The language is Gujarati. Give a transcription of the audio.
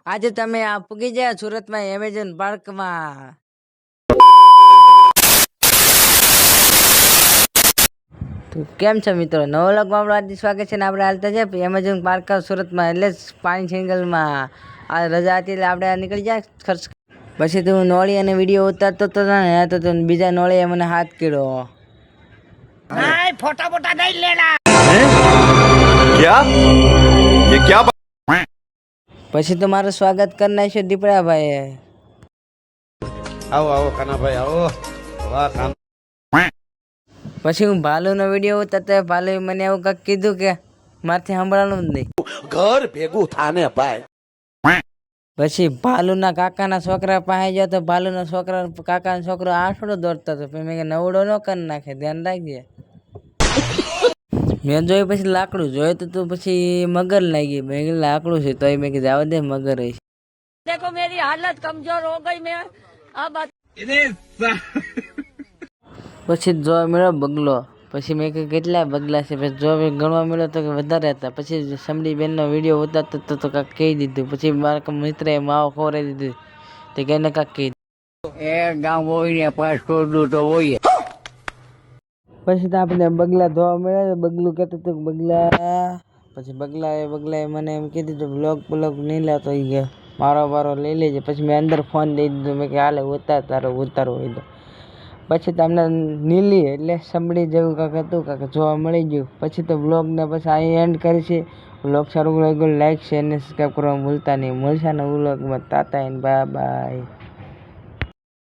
આજે તમે આ પૂગી ગયા સુરતમાં એમેઝોન પાર્કમાં. તો કેમ છો મિત્રો, નવો વ્લોગમાં આપણું આજે સ્વાગત છે ને આપણે હાલતા છે એમેઝોન પાર્ક સુરતમાં, એટલે પાણી સિંગલમાં. આ રજા હતી એટલે આપણે નીકળી જાય ખર્ચ. પછી તો હું નોળી અને વિડીયો ઉતારતો હતો ને તો બીજા નોળીએ મને હાથ કર્યો. फोटा मोटा नहीं लेना। क्या ये क्या પછી તો મારું સ્વાગત કરી નાખ્યું દીપડાભાઈએ. आओ आओ काना भाई आओ वाह कान પછી હું ભાલુનો વિડીયો ઉતારતો, ભાલુએ મને એવું કંઈક કીધું કે મારથી સાંભળવાનું જ નહીં. घर भेगू थाने भाई પછી ભાલુના કાકાના છોકરા પાસે ગયો તો ભાલુના છોકરા કાકાનો છોકરો આઠડો દોડતો હતો. પછી મેં કે નવડો ન કરી નાખે, ધ્યાન રાખજે. મેં જોયું પછી લાકડું જોયું તો પછી મગર લાગી. મેં કીધું લાકડું છે તો મેં કીધું આવા દે મગર હશે. देखो मेरी हालत कमजोर हो गई मैं अब। પછી જોવા મળ્યો બગલો. પછી મેં કહ્યું કેટલા બગલા છે, પછી જોવા ગણવા મળ્યો તો કે વધારે હતા. પછી સમડી બેનનો વિડીયો ઉતારતો હતો તો કાંક કહી દીધું. પછી મારા મિત્રએ માવો ખવડાવી દીધું તો કે એને કાંક કહી एक गाँव वो ही पास छोड़ दो तो वो ही है। પછી તો આપણે બગલા ધોવા મળ્યા. બગલું કહેતું હતું કે બગલા. પછી બગલાએ મને એમ કીધું તો બ્લોગ નહીં લાવતો એ કે મારો લઈ લેજે. પછી મેં અંદર ફોન દઈ દીધો. મેં કે હાલે ઉતારવું હોય તો. પછી તમને નીલી એટલે સમડી જેવું કાંક હતું, કાંક જોવા મળી ગયું. પછી તો બ્લોગને પછી અહીં એન્ડ કરી છે. બ્લોગ સારું લાગ્યું લાઈક શેર અને સબસ્ક્રાઈબ કરવા ભૂલતા નહીં. મળશે ને બ્લોગમાં. તાતા એન્ડ બાય બાય.